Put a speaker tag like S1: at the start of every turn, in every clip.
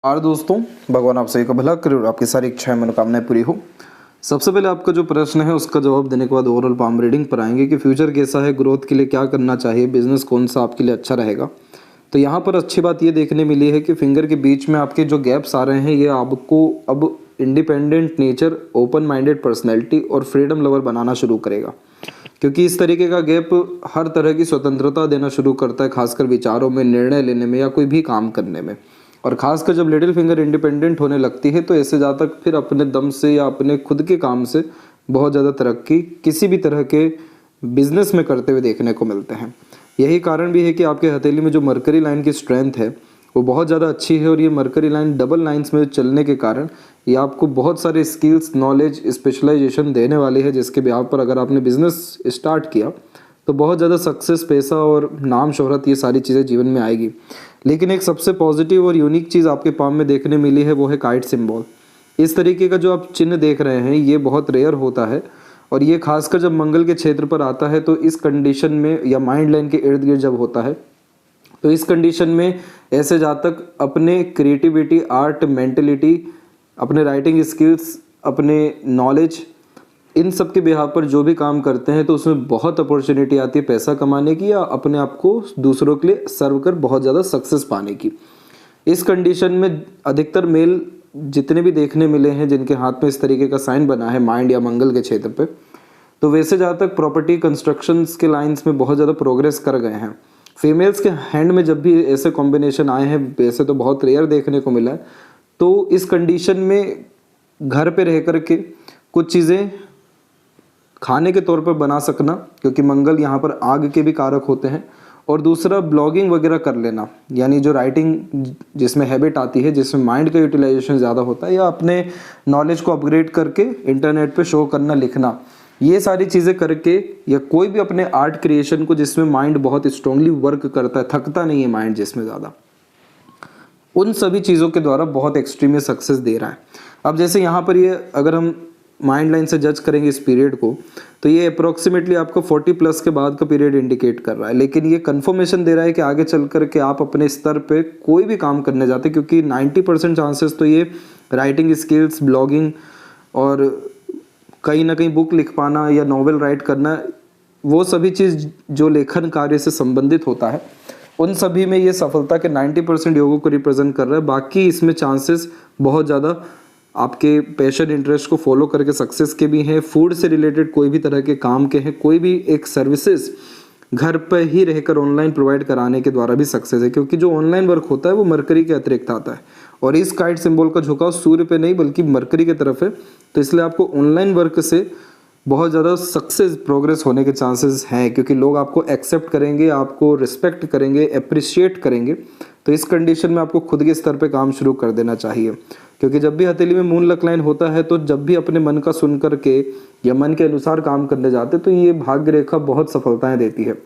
S1: दोस्तों, भगवान आप सभी का भला करे और आपकी सारी इच्छाएं मनोकामनाएं पूरी हो। सबसे पहले आपका जो प्रश्न है उसका जवाब देने के बाद ओवरऑल पाम रीडिंग पर आएंगे कि फ्यूचर कैसा है, ग्रोथ के लिए क्या करना चाहिए, बिजनेस कौन सा आपके लिए अच्छा रहेगा। तो यहाँ पर अच्छी बात ये देखने मिली है कि फिंगर के बीच में आपके जो गैप्स आ रहे हैं ये आपको अब independent nature, open minded personality और फ्रीडम लवर बनाना शुरू करेगा, क्योंकि इस तरीके का गैप हर तरह की स्वतंत्रता देना शुरू करता है, खासकर विचारों में, निर्णय लेने में या कोई भी काम करने में। और खासकर जब लिटिल फिंगर इंडिपेंडेंट होने लगती है तो ऐसे जातक फिर अपने दम से या अपने खुद के काम से बहुत ज़्यादा तरक्की किसी भी तरह के बिजनेस में करते हुए देखने को मिलते हैं। यही कारण भी है कि आपके हथेली में जो मरकरी लाइन की स्ट्रेंथ है वो बहुत ज़्यादा अच्छी है, और ये मरकरी लाइन डबल लाइंस में चलने के कारण ये आपको बहुत सारे स्किल्स, नॉलेज, स्पेशलाइजेशन देने वाली है, जिसके ब्याह पर अगर आपने बिजनेस स्टार्ट किया तो बहुत ज़्यादा सक्सेस, पैसा और नाम शोहरत ये सारी चीज़ें जीवन में आएगी। लेकिन एक सबसे पॉजिटिव और यूनिक चीज़ आपके पाम में देखने मिली है वो है काइट सिंबल। इस तरीके का जो आप चिन्ह देख रहे हैं ये बहुत रेयर होता है, और ये खासकर जब मंगल के क्षेत्र पर आता है तो इस कंडीशन में, या माइंड लाइन के इर्द गिर्द जब होता है तो इस कंडीशन में ऐसे जातक अपने क्रिएटिविटी, आर्ट, मेंटलिटी, अपने राइटिंग स्किल्स, अपने नॉलेज, इन सब के बिहाव पर जो भी काम करते हैं तो उसमें बहुत अपॉर्चुनिटी आती है पैसा कमाने की या अपने आप को दूसरों के लिए सर्व कर बहुत ज़्यादा सक्सेस पाने की। इस कंडीशन में अधिकतर मेल जितने भी देखने मिले हैं जिनके हाथ में इस तरीके का साइन बना है माइंड या मंगल के क्षेत्र पे, तो वैसे ज़्यादा तक प्रॉपर्टी, कंस्ट्रक्शंस के लाइन्स में बहुत ज़्यादा प्रोग्रेस कर गए हैं। फीमेल्स के हैंड में जब भी ऐसे कॉम्बिनेशन आए हैं, वैसे तो बहुत रेयर देखने को मिला है, तो इस कंडीशन में घर पे रह कर के कुछ चीज़ें खाने के तौर पर बना सकना, क्योंकि मंगल यहाँ पर आग के भी कारक होते हैं, और दूसरा ब्लॉगिंग वगैरह कर लेना, यानी जो राइटिंग जिसमें हैबिट आती है, जिसमें माइंड का यूटिलाइजेशन ज़्यादा होता है, या अपने नॉलेज को अपग्रेड करके इंटरनेट पे शो करना, लिखना, ये सारी चीज़ें करके, या कोई भी अपने आर्ट क्रिएशन को जिसमें माइंड बहुत स्ट्रांगली वर्क करता है, थकता नहीं है माइंड जिसमें ज़्यादा, उन सभी चीज़ों के द्वारा बहुत एक्सट्रीम सक्सेस दे रहा है। अब जैसे यहाँ पर ये अगर हम माइंड लाइन से जज करेंगे इस पीरियड को, तो ये अप्रोक्सीमेटली आपको 40 प्लस के बाद का पीरियड इंडिकेट कर रहा है, लेकिन ये कंफर्मेशन दे रहा है कि आगे चल कर के आप अपने स्तर पे कोई भी काम करने जाते, क्योंकि 90% चांसेस तो ये राइटिंग स्किल्स, ब्लॉगिंग और कहीं ना कहीं बुक लिख पाना या नॉवेल राइट करना, वो सभी चीज़ जो लेखन कार्य से संबंधित होता है, उन सभी में ये सफलता के 90% योगों को रिप्रेजेंट कर रहा है। बाकी इसमें चांसेस बहुत ज़्यादा आपके पैशन, इंटरेस्ट को फॉलो करके सक्सेस के भी हैं, फूड से रिलेटेड कोई भी तरह के काम के हैं, कोई भी एक सर्विसेज घर पर ही रहकर ऑनलाइन प्रोवाइड कराने के द्वारा भी सक्सेस है, क्योंकि जो ऑनलाइन वर्क होता है वो मरकरी के अतिरिक्त आता है, और इस काइट सिंबल का झुकाव सूर्य पे नहीं बल्कि मरकरी की तरफ है, तो इसलिए आपको ऑनलाइन वर्क से बहुत ज़्यादा सक्सेस, प्रोग्रेस होने के चांसेस हैं, क्योंकि लोग आपको एक्सेप्ट करेंगे, आपको रिस्पेक्ट करेंगे, अप्रिशिएट करेंगे। तो इस कंडीशन में आपको खुद के स्तर पे काम शुरू कर देना चाहिए, क्योंकि जब भी हथेली में मून लक लाइन होता है तो जब भी अपने मन का सुन कर के या मन के अनुसार काम करने जाते तो ये भाग्य रेखा बहुत सफलताएं देती है,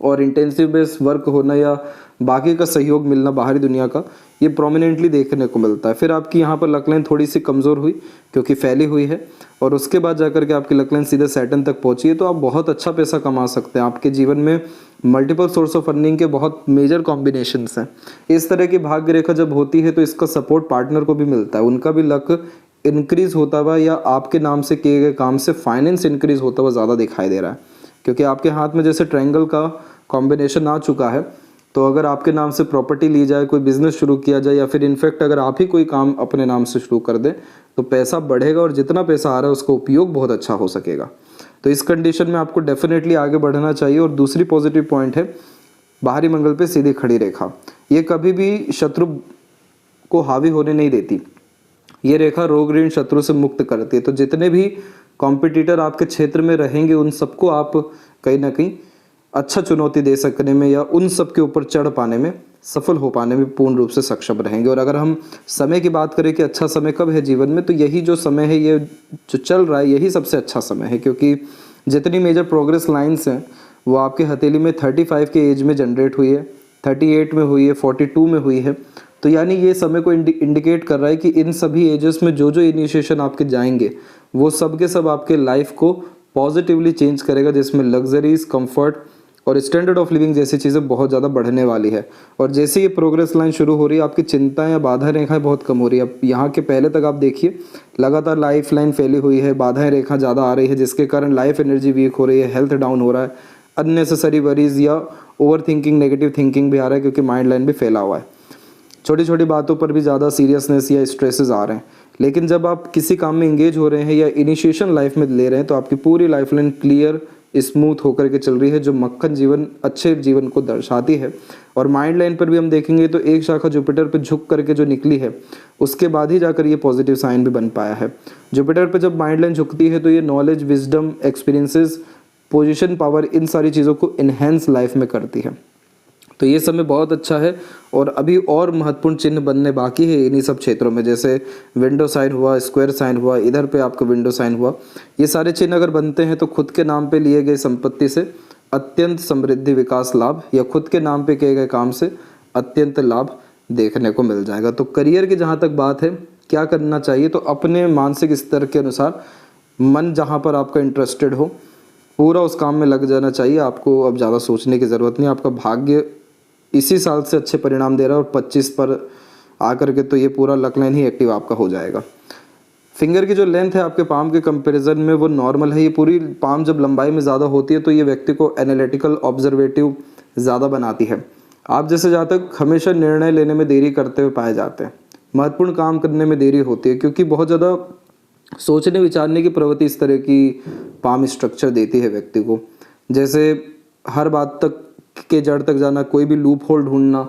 S1: और इंटेंसिव बेस वर्क होना या बाकी का सहयोग मिलना बाहरी दुनिया का, ये प्रोमिनेंटली देखने को मिलता है। फिर आपकी यहाँ पर लक लाइन थोड़ी सी कमज़ोर हुई क्योंकि फैली हुई है, और उसके बाद जाकर के आपकी लक लाइन सीधे सैटर्न तक पहुँची है, तो आप बहुत अच्छा पैसा कमा सकते हैं। आपके जीवन में मल्टीपल सोर्स ऑफ अर्निंग के बहुत मेजर कॉम्बिनेशंस हैं। इस तरह की भाग्य रेखा जब होती है तो इसका सपोर्ट पार्टनर को भी मिलता है, उनका भी लक इंक्रीज होता हुआ या आपके नाम से किए गए काम से फाइनेंस इंक्रीज होता हुआ ज़्यादा दिखाई दे रहा है, क्योंकि आपके हाथ में जैसे ट्रायंगल का कॉम्बिनेशन आ चुका है। तो अगर आपके नाम से प्रॉपर्टी ली जाए, कोई बिजनेस शुरू किया जाए, या फिर इनफैक्ट अगर आप ही कोई काम अपने नाम से शुरू कर दें तो पैसा बढ़ेगा, और जितना पैसा आ रहा है उसका उपयोग बहुत अच्छा हो सकेगा। तो इस कंडीशन में आपको डेफिनेटली आगे बढ़ना चाहिए। और दूसरी पॉजिटिव पॉइंट है बाहरी मंगल पे सीधी खड़ी रेखा, ये कभी भी शत्रु को हावी होने नहीं देती। ये रेखा रोग, ऋण, शत्रु से मुक्त करती है। तो जितने भी कॉम्पिटिटर आपके क्षेत्र में रहेंगे उन सबको आप कहीं ना कहीं अच्छा चुनौती दे सकने में या उन सब के ऊपर चढ़ पाने में, सफल हो पाने में पूर्ण रूप से सक्षम रहेंगे। और अगर हम समय की बात करें कि अच्छा समय कब है जीवन में, तो यही जो समय है, ये जो चल रहा है, यही सबसे अच्छा समय है, क्योंकि जितनी मेजर प्रोग्रेस लाइन्स हैं वो आपके हथेली में 35 के एज में जनरेट हुई है, 38 में हुई है, 42 में हुई है। तो यानी ये समय को इंडिकेट कर रहा है कि इन सभी एजेस में जो जो इनिशिएशन आपके जाएंगे वो सब के सब आपके लाइफ को पॉजिटिवली चेंज करेगा, जिसमें लग्जरीज, कंफर्ट और स्टैंडर्ड ऑफ लिविंग जैसी चीज़ें बहुत ज़्यादा बढ़ने वाली है। और जैसे ये प्रोग्रेस लाइन शुरू हो रही है, आपकी चिंताएं या बाधा रेखाएं बहुत कम हो रही है। अब यहाँ के पहले तक आप देखिए लगातार लाइफ लाइन फैली हुई है, बाधाएं रेखा ज़्यादा आ रही है, जिसके कारण लाइफ एनर्जी वीक हो रही है, हेल्थ डाउन हो रहा है, अननेसेसरी वरीज या ओवर थिंकिंग, नेगेटिव थिंकिंग भी आ रहा है, क्योंकि माइंड लाइन भी फैला हुआ है। छोटी छोटी बातों पर भी ज़्यादा सीरियसनेस या स्ट्रेसेस आ रहे हैं। लेकिन जब आप किसी काम में इंगेज हो रहे हैं या इनिशिएशन लाइफ में ले रहे हैं, तो आपकी पूरी लाइफ लाइन क्लियर स्मूथ होकर के चल रही है, जो मक्खन जीवन, अच्छे जीवन को दर्शाती है। और माइंड लाइन पर भी हम देखेंगे तो एक शाखा जुपिटर पे झुक करके जो निकली है, उसके बाद ही जाकर ये पॉजिटिव साइन भी बन पाया है। जुपिटर पे जब माइंड लाइन झुकती है तो ये knowledge, wisdom, experiences, position, power, इन सारी चीज़ों को इन्हेंस लाइफ में करती है। तो ये समय बहुत अच्छा है और अभी और महत्वपूर्ण चिन्ह बनने बाकी है इन्हीं सब क्षेत्रों में, जैसे विंडो साइन हुआ, स्क्वायर साइन हुआ, इधर पे आपका विंडो साइन हुआ। ये सारे चिन्ह अगर बनते हैं तो खुद के नाम पे लिए गए संपत्ति से अत्यंत समृद्धि, विकास, लाभ, या खुद के नाम पे किए गए काम से अत्यंत लाभ देखने को मिल जाएगा। तो करियर की जहाँ तक बात है, क्या करना चाहिए, तो अपने मानसिक स्तर के अनुसार मन जहाँ पर आपका इंटरेस्टेड हो पूरा उस काम में लग जाना चाहिए। आपको अब ज़्यादा सोचने की ज़रूरत नहीं। आपका भाग्य इसी साल से अच्छे परिणाम दे रहा है और 25 पर आकर के तो ये पूरा लक लाइन ही एक्टिव आपका हो जाएगा। फिंगर की जो लेंथ है आपके पाम के कंपैरिजन में वो नॉर्मल है। ये पूरी पाम जब लंबाई में ज़्यादा होती है तो ये व्यक्ति को एनालिटिकल, ऑब्जर्वेटिव ज़्यादा बनाती है। आप जैसे जातक हमेशा निर्णय लेने में देरी करते हुए पाए जाते हैं, महत्वपूर्ण काम करने में देरी होती है, क्योंकि बहुत ज़्यादा सोचने विचारने की प्रवृत्ति इस तरह की पाम स्ट्रक्चर देती है व्यक्ति को। जैसे हर बात तक के जड़ तक जाना, कोई भी लूप होल ढूंढना,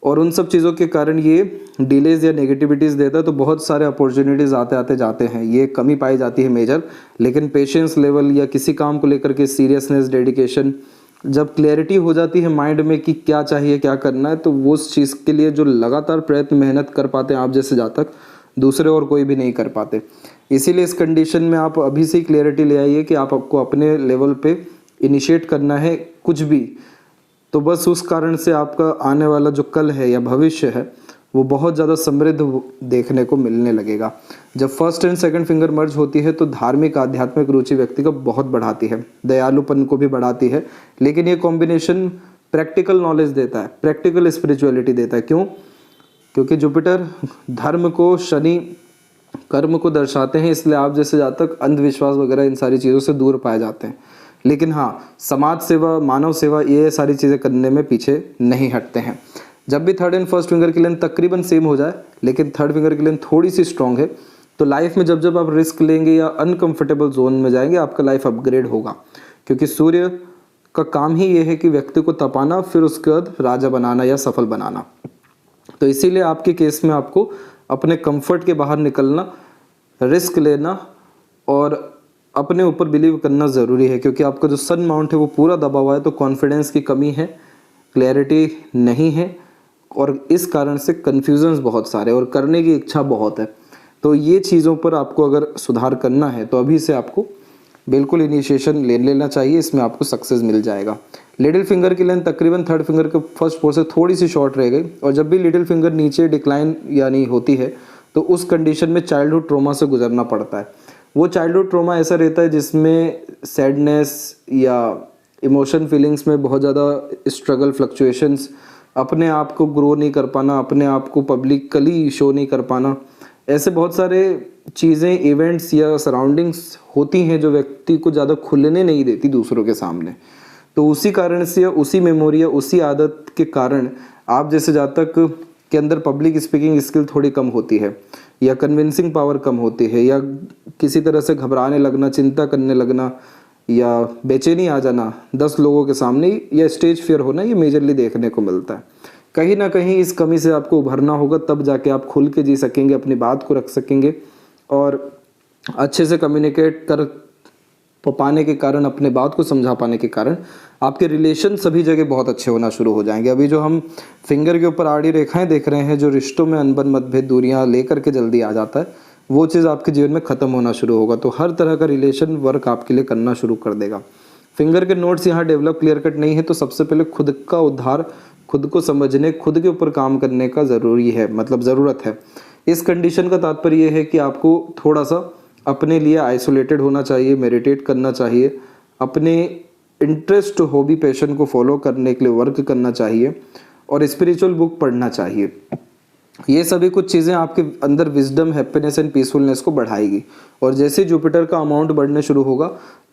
S1: और उन सब चीज़ों के कारण ये डिलेज या नेगेटिविटीज़ देता है। तो बहुत सारे अपॉर्चुनिटीज़ आते आते जाते हैं, ये कमी पाई जाती है मेजर। लेकिन पेशेंस लेवल या किसी काम को लेकर के सीरियसनेस, डेडिकेशन, जब क्लैरिटी हो जाती है माइंड में कि क्या चाहिए, क्या करना है, तो वो उस चीज़ के लिए जो लगातार प्रयत्न, मेहनत कर पाते हैं आप जैसे जातक, दूसरे और कोई भी नहीं कर पाते। इसीलिए इस कंडीशन में आप अभी से क्लैरिटी ले आइए कि आपको अपने लेवल पे इनिशिएट करना है कुछ भी। तो बस उस कारण से आपका आने वाला जो कल है या भविष्य है वो बहुत ज़्यादा समृद्ध देखने को मिलने लगेगा। जब फर्स्ट एंड सेकंड फिंगर मर्ज होती है तो धार्मिक, आध्यात्मिक रुचि व्यक्ति का बहुत बढ़ाती है, दयालुपन को भी बढ़ाती है। लेकिन ये कॉम्बिनेशन प्रैक्टिकल नॉलेज देता है, प्रैक्टिकल स्पिरिचुअलिटी देता है। क्यों? क्योंकि जुपिटर धर्म को, शनि कर्म को दर्शाते हैं, इसलिए आप जैसे जातक अंधविश्वास वगैरह इन सारी चीज़ों से दूर पाए जाते हैं। लेकिन हाँ, समाज सेवा, मानव सेवा, ये सारी चीज़ें करने में पीछे नहीं हटते हैं। जब भी थर्ड एंड फर्स्ट फिंगर की लेंथ तकरीबन सेम हो जाए, लेकिन थर्ड फिंगर की लेंथ थोड़ी सी स्ट्रांग है, तो लाइफ में जब जब आप रिस्क लेंगे या अनकंफर्टेबल जोन में जाएंगे, आपका लाइफ अपग्रेड होगा। क्योंकि सूर्य का काम ही ये है कि व्यक्ति को तपाना, फिर उसके बाद राजा बनाना या सफल बनाना। तो इसीलिए आपके केस में आपको अपने कंफर्ट के बाहर निकलना, रिस्क लेना और अपने ऊपर बिलीव करना ज़रूरी है। क्योंकि आपका जो सन माउंट है वो पूरा दबा हुआ है, तो कॉन्फिडेंस की कमी है, क्लैरिटी नहीं है, और इस कारण से कन्फ्यूजन्स बहुत सारे और करने की इच्छा बहुत है। तो ये चीज़ों पर आपको अगर सुधार करना है तो अभी से आपको बिल्कुल इनिशिएशन ले लेना चाहिए, इसमें आपको सक्सेस मिल जाएगा। लिटिल फिंगर की लेंथ तकरीबन थर्ड फिंगर के फर्स्ट फोर से थोड़ी सी शॉर्ट रह गई, और जब भी लिटिल फिंगर नीचे डिक्लाइन यानी होती है तो उस कंडीशन में चाइल्डहुड ट्रॉमा से गुजरना पड़ता है। वो चाइल्डहुड ट्रॉमा ऐसा रहता है जिसमें सैडनेस या इमोशन, फीलिंग्स में बहुत ज़्यादा स्ट्रगल, फ्लक्चुएशंस, अपने आप को ग्रो नहीं कर पाना, अपने आप को पब्लिकली शो नहीं कर पाना, ऐसे बहुत सारे चीज़ें, इवेंट्स या सराउंडिंग्स होती हैं जो व्यक्ति को ज़्यादा खुलने नहीं देती दूसरों के सामने। तो उसी कारण से या उसी मेमोरी या उसी आदत के कारण आप जैसे जातक के अंदर पब्लिक स्पीकिंग स्किल थोड़ी कम होती है, या कन्विंसिंग पावर कम होती है, या किसी तरह से घबराने लगना, चिंता करने लगना, या बेचैनी आ जाना 10 लोगों के सामने, या स्टेज फियर होना, ये मेजरली देखने को मिलता है। कहीं ना कहीं इस कमी से आपको उभरना होगा, तब जाके आप खुल के जी सकेंगे, अपनी बात को रख सकेंगे, और अच्छे से कम्युनिकेट कर पाने के कारण, अपने बात को समझा पाने के कारण आपके रिलेशन सभी जगह बहुत अच्छे होना शुरू हो जाएंगे। अभी जो हम फिंगर के ऊपर आड़ी रेखाएं देख रहे हैं, जो रिश्तों में अनबन, मतभेद, दूरियां लेकर के जल्दी आ जाता है, वो चीज़ आपके जीवन में ख़त्म होना शुरू होगा। तो हर तरह का रिलेशन वर्क आपके लिए करना शुरू कर देगा। फिंगर के नोट्स यहाँ डेवलप, क्लियर कट नहीं है, तो सबसे पहले खुद का उद्धार, खुद को समझने, खुद के ऊपर काम करने का ज़रूरी है, मतलब ज़रूरत है। इस कंडीशन का तात्पर्य ये है कि आपको थोड़ा सा अपने लिए आइसोलेटेड होना चाहिए, मेडिटेट करना चाहिए, अपने इंटरेस्ट, हॉबी, पैशन को फॉलो करने के लिए वर्क करना चाहिए और स्पिरिचुअल बुक पढ़ना चाहिए। ये सभी कुछ चीज़ें आपके अंदर विजडम, हैप्पीनेस एंड पीसफुलनेस को बढ़ाएगी। और जैसे जुपिटर का अमाउंट बढ़ने शुरू होगा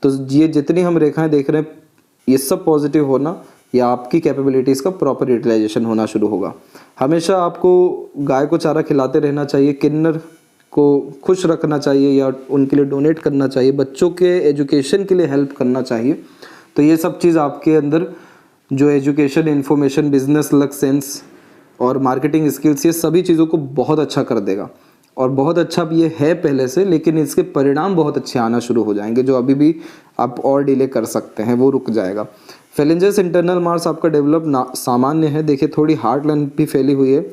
S1: तो ये जितनी हम रेखाएं देख रहे हैं ये सब पॉजिटिव होना या आपकी कैपेबिलिटीज़ का प्रॉपर यूटिलाइजेशन होना शुरू होगा। हमेशा आपको गाय को चारा खिलाते रहना चाहिए, किन्नर को खुश रखना चाहिए या उनके लिए डोनेट करना चाहिए, बच्चों के एजुकेशन के लिए हेल्प करना चाहिए। तो ये सब चीज़ आपके अंदर जो education, information, business, luck, sense और मार्केटिंग स्किल्स, ये सभी चीज़ों को बहुत अच्छा कर देगा। और बहुत अच्छा भी ये है पहले से, लेकिन इसके परिणाम बहुत अच्छे आना शुरू हो जाएंगे। जो अभी भी आप और डिले कर सकते हैं वो रुक जाएगा। फेलेंजस इंटरनल मार्स आपका डेवलप सामान्य है। देखिए थोड़ी हार्ट लाइन भी फैली हुई है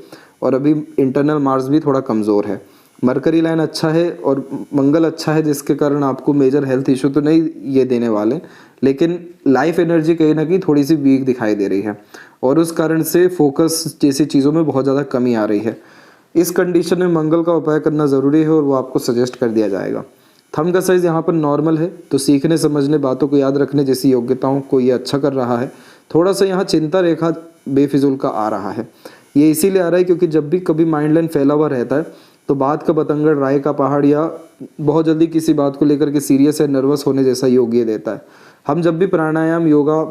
S1: और अभी इंटरनल मार्स भी थोड़ा कमज़ोर है। मरकरी लाइन अच्छा है और मंगल अच्छा है, जिसके कारण आपको मेजर हेल्थ इशू तो नहीं ये देने वाले, लेकिन लाइफ एनर्जी कहीं ना कहीं थोड़ी सी वीक दिखाई दे रही है और उस कारण से फोकस जैसी चीज़ों में बहुत ज़्यादा कमी आ रही है। इस कंडीशन में मंगल का उपाय करना ज़रूरी है और वो आपको सजेस्ट कर दिया जाएगा। थंब का साइज़ यहाँ पर नॉर्मल है, तो सीखने, समझने, बातों को याद रखने जैसी योग्यताओं को ये अच्छा कर रहा है। थोड़ा सा यहाँ चिंता रेखा बेफिजूल का आ रहा है। ये इसीलिए आ रहा है क्योंकि जब भी कभी माइंड लाइन फैला हुआ रहता है तो बात का बतंगड़, राय का पहाड़ या बहुत जल्दी किसी बात को लेकर के सीरियस या नर्वस होने जैसा योग ये देता है। हम जब भी प्राणायाम, योगा,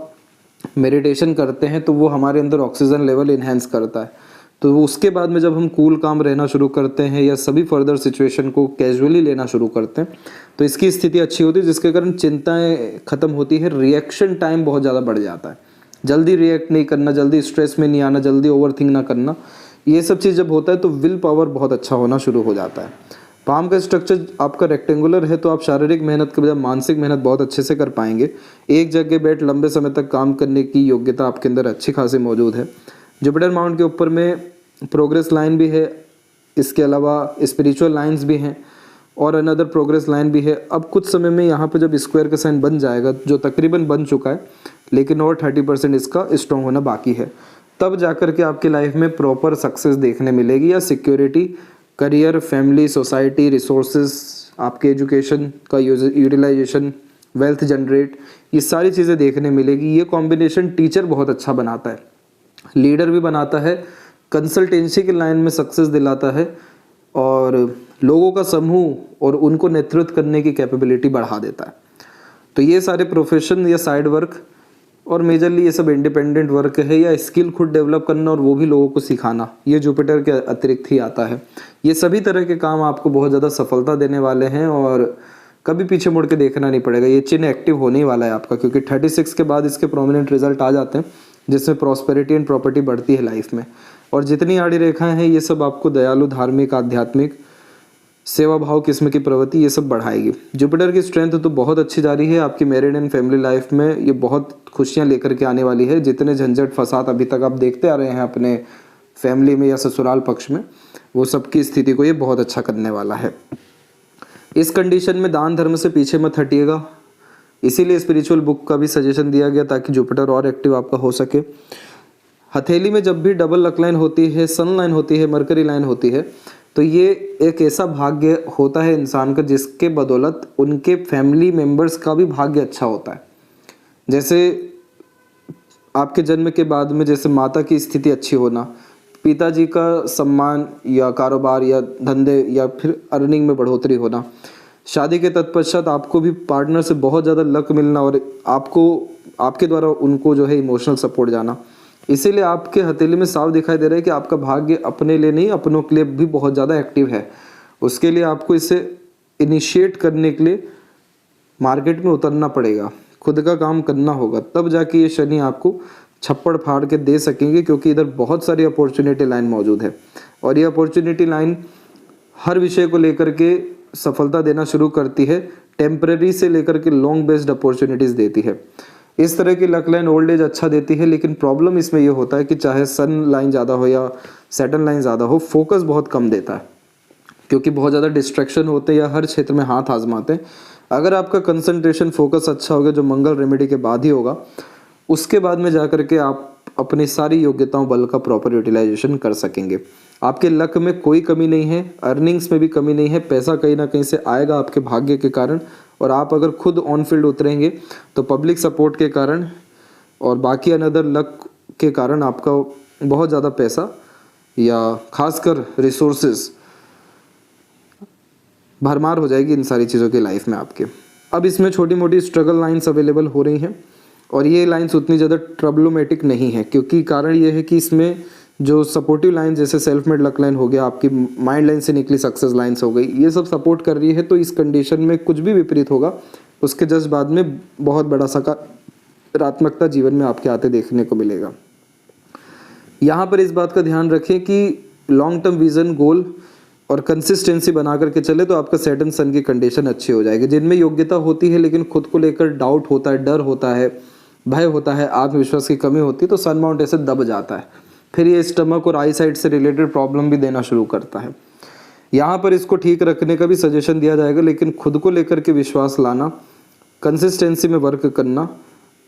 S1: मेडिटेशन करते हैं तो वो हमारे अंदर ऑक्सीजन लेवल इन्हेंस करता है। तो उसके बाद में जब हम कूल काम रहना शुरू करते हैं या सभी फर्दर सिचुएशन को कैजुअली लेना शुरू करते हैं तो इसकी स्थिति अच्छी होती है, जिसके कारण चिंताएं खत्म होती है। रिएक्शन टाइम बहुत ज़्यादा बढ़ जाता है। जल्दी रिएक्ट नहीं करना, जल्दी स्ट्रेस में नहीं आना, जल्दी ओवरथिंक ना करना, ये सब चीज़ जब होता है तो विल पावर बहुत अच्छा होना शुरू हो जाता है। पाम का स्ट्रक्चर आपका रेक्टेंगुलर है तो आप शारीरिक मेहनत के बजाय मानसिक मेहनत बहुत अच्छे से कर पाएंगे। एक जगह बैठ लंबे समय तक काम करने की योग्यता आपके अंदर अच्छी खासी मौजूद है। जुपिटर माउंट के ऊपर में प्रोग्रेस लाइन भी है, इसके अलावा स्पिरिचुअल लाइंस भी हैं और अनदर प्रोग्रेस लाइन भी है। अब कुछ समय में यहाँ पे जब स्क्वायर का साइन बन जाएगा, जो तकरीबन बन चुका है, लेकिन और 30% इसका स्ट्रॉन्ग होना बाकी है, तब जाकर के आपकी लाइफ में प्रॉपर सक्सेस देखने मिलेगी या security, career, family, society, resources, आपके एजुकेशन का यूटिलाइजेशन, वेल्थ जनरेट, ये सारी चीज़ें देखने मिलेगी। ये कॉम्बिनेशन टीचर बहुत अच्छा बनाता है, लीडर भी बनाता है, कंसल्टेंसी की लाइन में सक्सेस दिलाता है और लोगों का समूह और उनको नेतृत्व करने की कैपेबिलिटी बढ़ा देता है। तो ये सारे प्रोफेशन या साइड वर्क और मेजरली ये सब इंडिपेंडेंट वर्क है या स्किल खुद डेवलप करना और वो भी लोगों को सिखाना, ये जुपिटर के अतिरिक्त ही आता है। ये सभी तरह के काम आपको बहुत ज़्यादा सफलता देने वाले हैं और कभी पीछे मुड़ के देखना नहीं पड़ेगा। ये चिन्ह एक्टिव होने ही वाला है आपका, क्योंकि 36 के बाद इसके प्रोमिनेंट रिजल्ट आ जाते हैं जिसमें प्रॉस्पेरिटी एंड प्रॉपर्टी बढ़ती है लाइफ में। और जितनी आड़ी रेखाएं हैं ये सब आपको दयालु, धार्मिक, आध्यात्मिक, सेवा भाव किस्म की प्रवृत्ति ये सब बढ़ाएगी। जुपिटर की स्ट्रेंथ तो बहुत अच्छी जा रही है आपकी मैरिड एंड फैमिली लाइफ में। ये बहुत खुशियां लेकर के आने वाली है। जितने झंझट फसाद अभी तक आप देखते आ रहे हैं अपने फैमिली में या ससुराल पक्ष में, वो सबकी स्थिति को ये बहुत अच्छा करने वाला है। इस कंडीशन में दान धर्म से पीछे मत हटिएगा, इसीलिए स्पिरिचुअल बुक का भी सजेशन दिया गया ताकि जुपिटर और एक्टिव आपका हो सके। हथेली में जब भी डबल लक लाइन होती है, सन लाइन होती है, मरकरी लाइन होती है, तो ये एक ऐसा भाग्य होता है इंसान का जिसके बदौलत उनके फैमिली मेंबर्स का भी भाग्य अच्छा होता है। जैसे आपके जन्म के बाद में जैसे माता की स्थिति अच्छी होना, पिताजी का सम्मान या कारोबार या धंधे या फिर अर्निंग में बढ़ोतरी होना, शादी के तत्पश्चात आपको भी पार्टनर से बहुत ज़्यादा लक मिलना और आपके द्वारा उनको जो है इमोशनल सपोर्ट जाना। इसीलिए आपके हथेली में साफ दिखाई दे रहा है कि आपका भाग्य अपने लिए नहीं, अपनों के लिए भी बहुत ज़्यादा एक्टिव है। उसके लिए आपको इसे इनिशिएट करने के लिए मार्केट में उतरना पड़ेगा, खुद का काम करना होगा, तब जाके ये शनि आपको छप्पड़ फाड़ के दे सकेंगे, क्योंकि इधर बहुत सारी अपॉर्चुनिटी लाइन मौजूद है और ये अपॉर्चुनिटी लाइन हर विषय को लेकर के सफलता देना शुरू करती है। टेम्परेरी से लेकर के लॉन्ग बेस्ड अपॉर्चुनिटीज़ देती है। इस तरह की लक लाइन ओल्ड एज अच्छा देती है, लेकिन प्रॉब्लम इसमें यह होता है कि चाहे सन लाइन ज़्यादा हो या सैटर्न लाइन ज़्यादा हो, फोकस बहुत कम देता है, क्योंकि बहुत ज़्यादा डिस्ट्रैक्शन होते हैं या हर क्षेत्र में हाथ आजमाते हैं। अगर आपका कंसंट्रेशन फोकस अच्छा होगा, जो मंगल रेमेडी के बाद ही होगा, उसके बाद में जाकर के आप अपनी सारी योग्यताओं बल का प्रॉपर यूटिलाइजेशन कर सकेंगे। आपके लक में कोई कमी नहीं है, अर्निंग्स में भी कमी नहीं है, पैसा कहीं ना कहीं से आएगा आपके भाग्य के कारण। और आप अगर खुद ऑन फील्ड उतरेंगे तो पब्लिक सपोर्ट के कारण और बाकी अनदर लक के कारण आपका बहुत ज़्यादा पैसा या खासकर रिसोर्सेज भरमार हो जाएगी इन सारी चीज़ों की लाइफ में आपके। अब इसमें छोटी मोटी स्ट्रगल लाइंस अवेलेबल हो रही हैं और ये लाइंस उतनी ज़्यादा ट्रबलोमेटिक नहीं है, क्योंकि कारण ये है कि इसमें जो सपोर्टिव लाइन जैसे सेल्फ मेड लक लाइन हो गया, आपकी माइंड लाइन से निकली सक्सेस लाइन्स हो गई, ये सब सपोर्ट कर रही है। तो इस कंडीशन में कुछ भी विपरीत होगा उसके जस्ट बाद में बहुत बड़ा सकारात्मकता जीवन में आपके आते देखने को मिलेगा। यहाँ पर इस बात का ध्यान रखें कि लॉन्ग टर्म विजन, गोल और कंसिस्टेंसी बना करके चले तो आपका सैटर्न सन की कंडीशन अच्छी हो जाएगी। जिनमें योग्यता होती है लेकिन खुद को लेकर डाउट होता है, डर होता है, भय होता है, आत्मविश्वास की कमी होती है, तो सन माउंट ऐसे दब जाता है। फिर ये स्टमक और आई साइड से रिलेटेड प्रॉब्लम भी देना शुरू करता है। यहाँ पर इसको ठीक रखने का भी सजेशन दिया जाएगा, लेकिन खुद को लेकर के विश्वास लाना, कंसिस्टेंसी में वर्क करना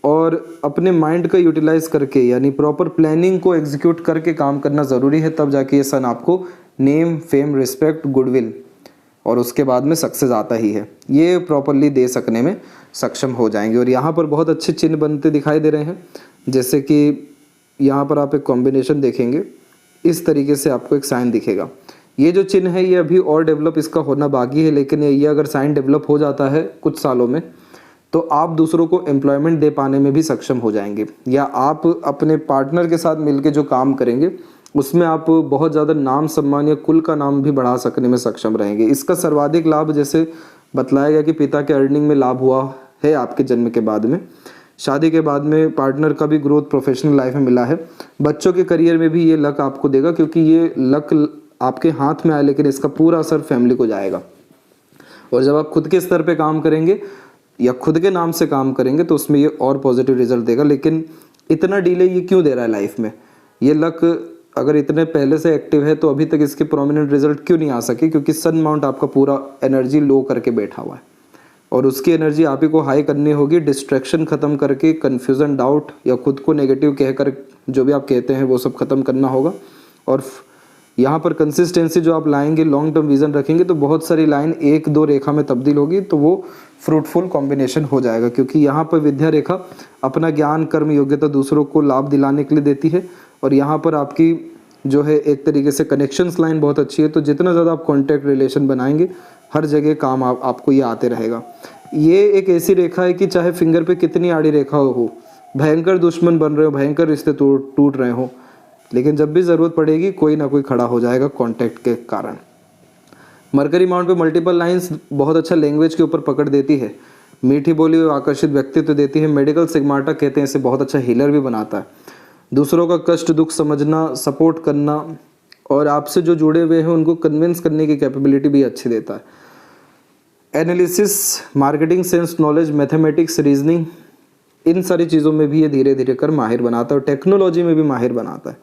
S1: और अपने माइंड का यूटिलाइज करके यानी प्रॉपर प्लानिंग को एग्जीक्यूट करके काम करना ज़रूरी है। तब जाके ये सन आपको नेम, फेम, रिस्पेक्ट, गुडविल और उसके बाद में सक्सेस आता ही है, ये प्रॉपरली दे सकने में सक्षम हो जाएंगे। और यहाँ पर बहुत अच्छे चिन्ह बनते दिखाई दे रहे हैं, जैसे कि यहाँ पर आप एक कॉम्बिनेशन देखेंगे, इस तरीके से आपको एक साइन दिखेगा। ये जो चिन्ह है ये अभी और डेवलप इसका होना बाकी है, लेकिन ये अगर साइन डेवलप हो जाता है कुछ सालों में तो आप दूसरों को एम्प्लॉयमेंट दे पाने में भी सक्षम हो जाएंगे, या आप अपने पार्टनर के साथ मिलकर जो काम करेंगे उसमें आप बहुत ज़्यादा नाम, सम्मान या कुल का नाम भी बढ़ा सकने में सक्षम रहेंगे। इसका सर्वाधिक लाभ जैसे बतलाया गया कि पिता के अर्निंग में लाभ हुआ है आपके जन्म के बाद में, शादी के बाद में पार्टनर का भी ग्रोथ प्रोफेशनल लाइफ में मिला है, बच्चों के करियर में भी ये लक आपको देगा, क्योंकि ये लक आपके हाथ में आए लेकिन इसका पूरा असर फैमिली को जाएगा। और जब आप खुद के स्तर पे काम करेंगे या खुद के नाम से काम करेंगे तो उसमें ये और पॉजिटिव रिजल्ट देगा। लेकिन इतना डिले ये क्यों दे रहा है लाइफ में? ये लक अगर इतने पहले से एक्टिव है तो अभी तक इसके प्रोमिनेंट रिजल्ट क्यों नहीं आ सके? क्योंकि सन माउंट आपका पूरा एनर्जी लो करके बैठा हुआ है और उसकी एनर्जी आप ही को हाई करनी होगी, डिस्ट्रैक्शन खत्म करके, कन्फ्यूज़न, डाउट या खुद को नेगेटिव कहकर जो भी आप कहते हैं वो सब खत्म करना होगा। और यहाँ पर कंसिस्टेंसी जो आप लाएंगे, लॉन्ग टर्म विजन रखेंगे तो बहुत सारी लाइन एक दो रेखा में तब्दील होगी, तो वो फ्रूटफुल कॉम्बिनेशन हो जाएगा। क्योंकि यहाँ पर विद्या रेखा अपना ज्ञान, कर्म, योग्यता दूसरों को लाभ दिलाने के लिए देती है और यहाँ पर आपकी जो है एक तरीके से कनेक्शंस लाइन बहुत अच्छी है। तो जितना ज़्यादा आप कॉन्टैक्ट रिलेशन बनाएंगे हर जगह काम आपको ये आते रहेगा। ये एक ऐसी रेखा है कि चाहे फिंगर पे कितनी आड़ी रेखा हो, भयंकर दुश्मन बन रहे हो, भयंकर रिश्ते टूट रहे हो, लेकिन जब भी ज़रूरत पड़ेगी कोई ना कोई खड़ा हो जाएगा कॉन्टैक्ट के कारण। मरकरी माउंट पे मल्टीपल लाइंस बहुत अच्छा लैंग्वेज के ऊपर पकड़ देती है, मीठी बोली और आकर्षित व्यक्तित्व देती है। मेडिकल सिग्माटा कहते हैं इसे, बहुत अच्छा हीलर भी बनाता है। दूसरों का कष्ट दुख समझना, सपोर्ट करना और आपसे जो जुड़े हुए हैं उनको कन्विंस करने की कैपेबिलिटी भी अच्छी देता है। Analysis, marketing sense, knowledge, mathematics, reasoning, इन सारी चीज़ों में भी ये धीरे धीरे कर माहिर बनाता है और टेक्नोलॉजी में भी माहिर बनाता है।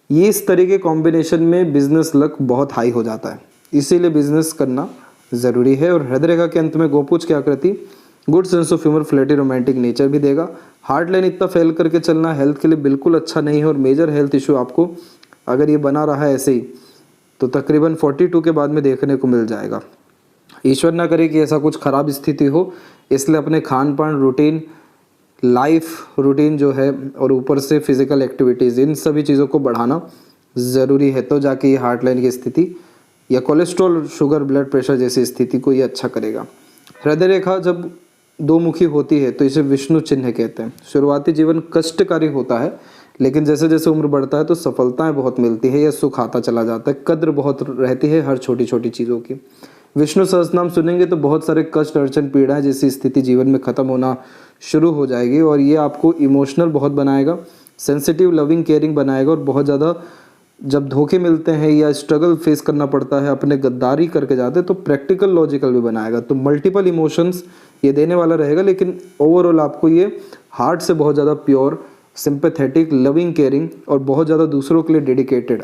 S1: ये इस तरह के कॉम्बिनेशन में बिजनेस लक बहुत हाई हो जाता है, इसीलिए बिजनेस करना ज़रूरी है। और हृदय रेखा के अंत में गोपुच की आकृति good sense of humour, flirty, romantic nature भी देगा। हार्ट लाइन इतना फेल करके चलना हेल्थ के लिए बिल्कुल अच्छा नहीं है और मेजर हेल्थ इशू आपको अगर ये बना रहा है ऐसे ही तो तकरीबन 42 के बाद में देखने को मिल जाएगा। ईश्वर ना करे कि ऐसा कुछ ख़राब स्थिति हो, इसलिए अपने खान पान रूटीन, लाइफ रूटीन जो है और ऊपर से फिजिकल एक्टिविटीज़, इन सभी चीज़ों को बढ़ाना ज़रूरी है, तो जाके ये हार्ट लाइन की स्थिति या कोलेस्ट्रॉल, शुगर, ब्लड प्रेशर जैसी स्थिति को ये अच्छा करेगा। हृदय रेखा जब दो मुखी होती है तो इसे विष्णु चिन्ह कहते हैं। शुरुआती जीवन कष्टकारी होता है लेकिन जैसे जैसे उम्र बढ़ता है तो सफलताएं बहुत मिलती है या सुख आता चला जाता है, कद्र बहुत रहती है हर छोटी छोटी चीज़ों की। विष्णु सहस्त्रनाम सुनेंगे तो बहुत सारे कष्ट, अड़चन, पीड़ाएं जैसी स्थिति जीवन में ख़त्म होना शुरू हो जाएगी और ये आपको इमोशनल बहुत बनाएगा, सेंसिटिव, लविंग, केयरिंग बनाएगा। और बहुत ज़्यादा जब धोखे मिलते हैं या स्ट्रगल फेस करना पड़ता है, अपने गद्दारी करके जाते हैं, तो प्रैक्टिकल, लॉजिकल भी बनाएगा। तो मल्टीपल इमोशंस ये देने वाला रहेगा, लेकिन ओवरऑल आपको ये हार्ट से बहुत ज़्यादा प्योर, सिंपैथेटिक, लविंग, केयरिंग और बहुत ज़्यादा दूसरों के लिए डेडिकेटेड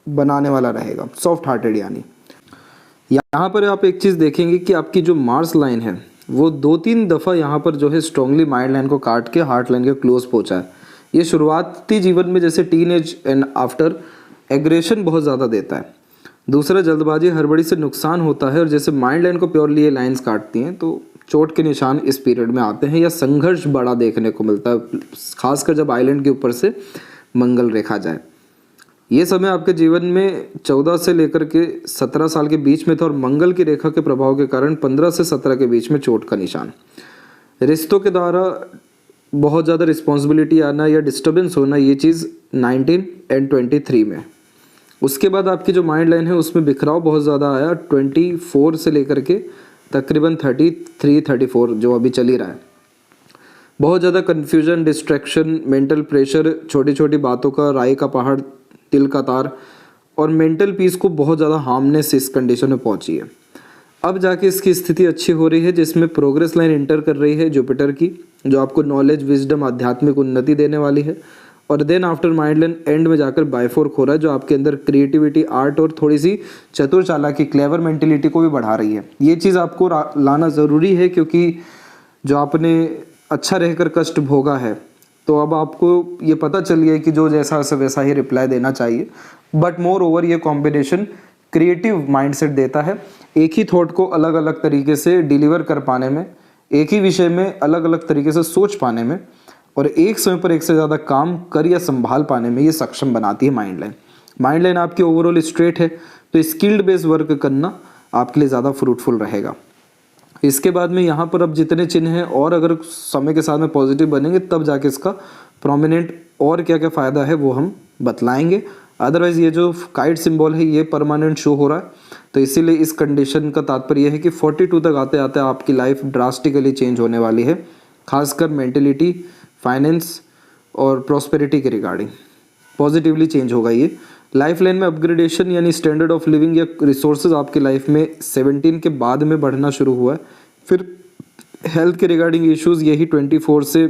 S1: बनाने वाला रहेगा, सॉफ्ट हार्टेड। यानी यहाँ पर आप एक चीज़ देखेंगे कि आपकी जो मार्स लाइन है वो 2-3 दफ़ा यहाँ पर जो है स्ट्रांगली माइंड लाइन को काट के हार्ट लाइन के क्लोज पहुँचा है। ये शुरुआती जीवन में जैसे टीनेज एंड आफ्टर एग्रेशन बहुत ज़्यादा देता है। दूसरा, जल्दबाजी हड़बड़ी से नुकसान होता है, और जैसे माइंड लाइन को प्योरली ये लाइंस काटती हैं तो चोट के निशान इस पीरियड में आते हैं, या संघर्ष बड़ा देखने को मिलता है, खासकर जब आइलैंड के ऊपर से मंगल रेखा जाए। ये समय आपके जीवन में 14 से लेकर के 17 साल के बीच में था, और मंगल की रेखा के प्रभाव के कारण 15 से 17 के बीच में चोट का निशान। रिश्तों के द्वारा बहुत ज़्यादा रिस्पॉन्सिबिलिटी आना या डिस्टर्बेंस होना, ये चीज़ 19 एंड 23 में। उसके बाद आपकी जो माइंड लाइन है उसमें बिखराव बहुत ज़्यादा आया 24 से लेकर के तकरीबन 33-34 जो अभी चल ही रहा है। बहुत ज़्यादा कन्फ्यूजन, डिस्ट्रैक्शन, मेंटल प्रेशर, छोटी छोटी बातों का राय का पहाड़, तिल का तार, और मेंटल पीस को बहुत ज़्यादा हार्मनेस इस कंडीशन में पहुंची है। अब जाके इसकी स्थिति अच्छी हो रही है, जिसमें प्रोग्रेस लाइन इंटर कर रही है जुपिटर की, जो आपको नॉलेज, विजडम, आध्यात्मिक उन्नति देने वाली है। और then after mind line end में जाकर बायफोर्क हो रहा है, जो आपके अंदर क्रिएटिविटी, आर्ट और थोड़ी सी चतुर चालाकी, क्लेवर मेंटेलिटी को भी बढ़ा रही है। ये चीज़ आपको लाना ज़रूरी है, क्योंकि जो आपने अच्छा रहकर कष्ट भोगा है, तो अब आपको ये पता चल गया कि जो जैसा वैसा ही रिप्लाई देना चाहिए। बट मोर ओवर ये कॉम्बिनेशन क्रिएटिव माइंडसेट देता है, एक ही थॉट को अलग अलग तरीके से डिलीवर कर पाने में, एक ही विषय में अलग अलग तरीके से सोच पाने में, और एक समय पर एक से ज़्यादा काम कर या संभाल पाने में ये सक्षम बनाती है माइंड लाइन। माइंड लाइन आपकी ओवरऑल स्ट्रेट है, तो स्किल्ड बेस्ड वर्क करना आपके लिए ज़्यादा फ्रूटफुल रहेगा। इसके बाद में यहाँ पर अब जितने चिन्ह हैं, और अगर समय के साथ में पॉजिटिव बनेंगे तब जाके इसका प्रोमिनेंट और क्या क्या फ़ायदा है वो हम बतलाएंगे। अदरवाइज़ ये जो काइट सिंबल है ये परमानेंट शो हो रहा है, तो इसीलिए इस कंडीशन का तात्पर्य यह है कि 42 तक आते आते आपकी लाइफ ड्रास्टिकली चेंज होने वाली है, खासकर मेंटलिटी, फाइनेंस और प्रॉस्पेरिटी के रिगार्डिंग पॉजिटिवली चेंज होगा। ये लाइफ लाइन में अपग्रेडेशन यानी स्टैंडर्ड ऑफ लिविंग या रिसोर्सेज आपकी लाइफ में 17 के बाद में बढ़ना शुरू हुआ है। फिर हेल्थ के रिगार्डिंग इश्यूज यही 24 से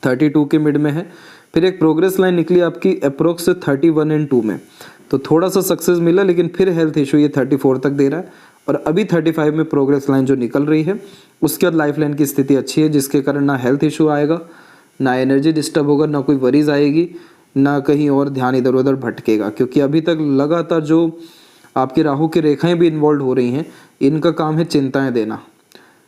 S1: 32 के मिड में है। फिर एक प्रोग्रेस लाइन निकली आपकी अप्रोक्स 31 एंड 2 में, तो थोड़ा सा सक्सेस मिला, लेकिन फिर हेल्थ इशू ये 34 तक दे रहा है, और अभी 35 में प्रोग्रेस लाइन जो निकल रही है उसके बाद लाइफ लाइन की स्थिति अच्छी है, जिसके कारण ना हेल्थ इशू आएगा, ना एनर्जी डिस्टर्ब होगा, ना कोई वरीज आएगी, ना कहीं और ध्यान इधर उधर भटकेगा। क्योंकि अभी तक लगातार जो आपकी राहु की रेखाएं भी इन्वॉल्व हो रही हैं, इनका काम है चिंताएं देना,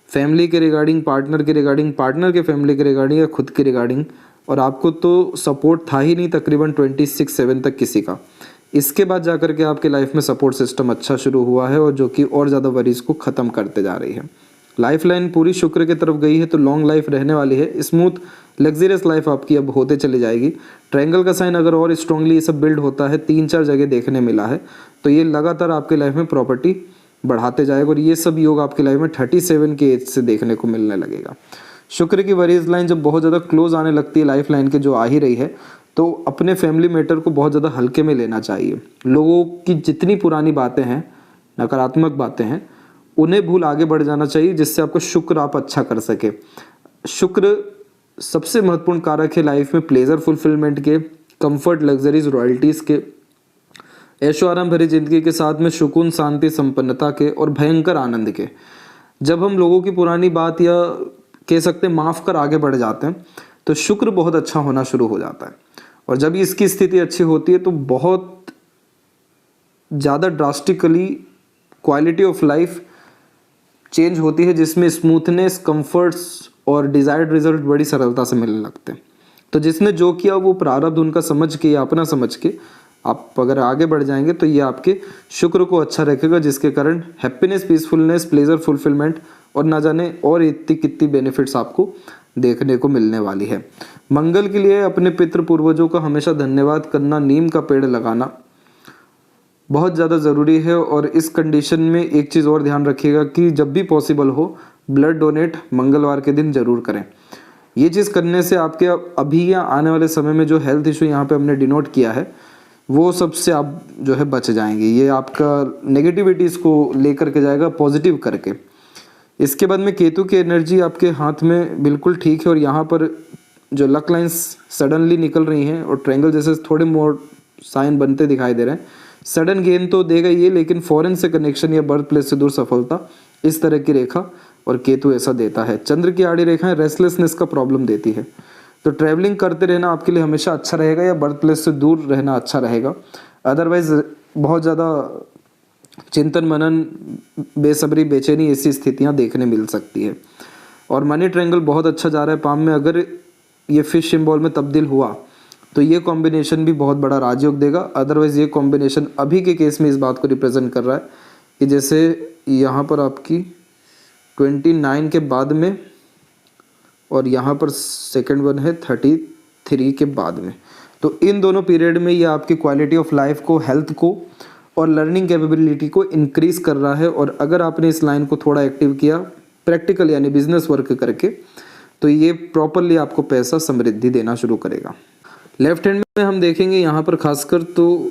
S1: फैमिली के रिगार्डिंग, पार्टनर के रिगार्डिंग, पार्टनर के फैमिली के रिगार्डिंग या खुद के रिगार्डिंग। और आपको तो सपोर्ट था ही नहीं तकरीबन 26-7 तक किसी का। इसके बाद जाकर के आपके लाइफ में सपोर्ट सिस्टम अच्छा शुरू हुआ है, और जो कि और ज़्यादा वरीज को ख़त्म करते जा रही है। लाइफ लाइन पूरी शुक्र की तरफ गई है, तो लॉन्ग लाइफ रहने वाली है, स्मूथ लग्जरियस लाइफ आपकी अब होते चली जाएगी। ट्रायंगल का साइन अगर और स्ट्रांगली ये सब बिल्ड होता है, 3-4 जगह देखने मिला है, तो ये लगातार आपके लाइफ में प्रॉपर्टी बढ़ाते जाएगा, और ये सब योग आपकी लाइफ में 37 के एज से देखने को मिलने लगेगा। शुक्र की वरीज लाइन जब बहुत ज़्यादा क्लोज आने लगती है लाइफ लाइन के, जो आ ही रही है, तो अपने फैमिली मैटर को बहुत ज़्यादा हल्के में लेना चाहिए। लोगों की जितनी पुरानी बातें हैं, नकारात्मक बातें हैं, उन्हें भूल आगे बढ़ जाना चाहिए, जिससे आपका शुक्र आप अच्छा कर सके। शुक्र सबसे महत्वपूर्ण कारक है लाइफ में प्लेजर फुलफिलमेंट के, कंफर्ट, लग्जरीज, रॉयल्टीज़ के, ऐशो आराम भरी जिंदगी के साथ में सुकून, शांति, संपन्नता के और भयंकर आनंद के। जब हम लोगों की पुरानी बात या कह सकते हैं माफ़ कर आगे बढ़ जाते हैं, तो शुक्र बहुत अच्छा होना शुरू हो जाता है। और जब इसकी स्थिति अच्छी होती है तो बहुत ज़्यादा drastically quality of life change होती है, जिसमें स्मूथनेस, कंफर्ट्स और डिजायर्ड रिजल्ट बड़ी सरलता से मिलने लगते हैं। तो जिसने जो किया वो प्रारब्ध उनका समझ के या अपना समझ के आप अगर आगे बढ़ जाएंगे, तो ये आपके शुक्र को अच्छा रखेगा, जिसके कारण हैप्पीनेस, पीसफुलनेस, प्लेजर, फुलफिलमेंट और ना जाने और इतनी कितनी बेनिफिट्स आपको देखने को मिलने वाली है। मंगल के लिए अपने पितृ पूर्वजों का हमेशा धन्यवाद करना, नीम का पेड़ लगाना बहुत ज़्यादा ज़रूरी है। और इस कंडीशन में एक चीज़ और ध्यान रखिएगा कि जब भी पॉसिबल हो ब्लड डोनेट मंगलवार के दिन ज़रूर करें। ये चीज़ करने से आपके अभी या आने वाले समय में जो हेल्थ इशू यहाँ पे हमने डिनोट किया है, वो सबसे आप जो है बच जाएंगे। ये आपका नेगेटिविटीज़ को लेकर के जाएगा पॉजिटिव करके। इसके बाद में केतु की एनर्जी आपके हाथ में बिल्कुल ठीक है, और यहाँ पर जो लक लाइन्स सडनली निकल रही हैं और ट्रायंगल जैसे थोड़े मोर साइन बनते दिखाई दे रहे हैं। सडन गेन तो देगा ये, लेकिन फॉरेन से कनेक्शन या बर्थ प्लेस से दूर सफलता, इस तरह की रेखा और केतु ऐसा देता है। चंद्र की आड़ी रेखाएं रेस्टलेसनेस का प्रॉब्लम देती है। तो ट्रैवलिंग करते रहना आपके लिए हमेशा अच्छा रहेगा या बर्थ प्लेस से दूर रहना अच्छा रहेगा। अदरवाइज बहुत ज़्यादा चिंतन मनन, बेसब्री, बेचैनी ऐसी स्थितियाँ देखने मिल सकती है। और मनी ट्रायंगल बहुत अच्छा जा रहा है पाम में। अगर ये फिश सिंबल में तब्दील हुआ तो ये कॉम्बिनेशन भी बहुत बड़ा राजयोग देगा। अदरवाइज़ ये कॉम्बिनेशन अभी के केस में इस बात को रिप्रेजेंट कर रहा है कि जैसे यहाँ पर आपकी 29 के बाद में और यहाँ पर सेकंड वन है 33 के बाद में, तो इन दोनों पीरियड में ये आपकी क्वालिटी ऑफ लाइफ को, हेल्थ को और लर्निंग कैपेबिलिटी को इंक्रीज़ कर रहा है। और अगर आपने इस लाइन को थोड़ा एक्टिव किया प्रैक्टिकल यानी बिजनेस वर्क करके, तो ये प्रॉपरली आपको पैसा समृद्धि देना शुरू करेगा। लेफ्ट हैंड में हम देखेंगे यहाँ पर खासकर, तो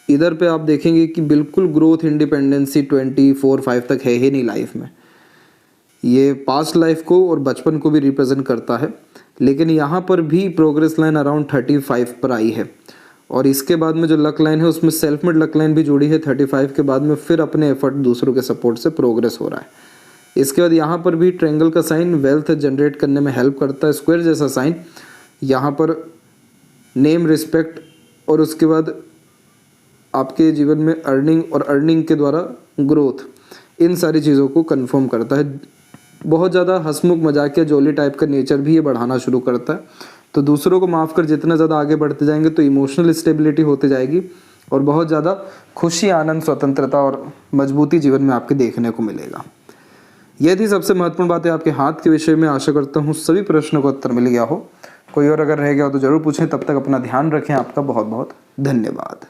S1: इधर पे आप देखेंगे कि बिल्कुल ग्रोथ, इंडिपेंडेंसी 24-5 तक है ही नहीं लाइफ में। ये पास्ट लाइफ को और बचपन को भी रिप्रेजेंट करता है, लेकिन यहाँ पर भी प्रोग्रेस लाइन अराउंड 35 पर आई है। और इसके बाद में जो लक लाइन है उसमें सेल्फ मेड लक लाइन भी जुड़ी है 35 के बाद में, फिर अपने एफर्ट दूसरों के सपोर्ट से प्रोग्रेस हो रहा है। इसके बाद यहाँ पर भी ट्रायंगल का साइन वेल्थ जनरेट करने में हेल्प करता है। स्क्वायर जैसा साइन यहाँ पर नेम, रिस्पेक्ट और उसके बाद आपके जीवन में अर्निंग और अर्निंग के द्वारा ग्रोथ, इन सारी चीज़ों को कंफर्म करता है। बहुत ज़्यादा हंसमुख, मजाकिया, जोली टाइप का नेचर भी ये बढ़ाना शुरू करता है। तो दूसरों को माफ़ कर जितना ज़्यादा आगे बढ़ते जाएंगे तो इमोशनल स्टेबिलिटी होती जाएगी और बहुत ज़्यादा खुशी, आनंद, स्वतंत्रता और मजबूती जीवन में आपके देखने को मिलेगा। यह थी सबसे महत्वपूर्ण बातें आपके हाथ के विषय में। आशा करता हूँ सभी प्रश्नों का उत्तर मिल गया हो। कोई और अगर रह गया हो तो ज़रूर पूछें। तब तक अपना ध्यान रखें। आपका बहुत बहुत धन्यवाद।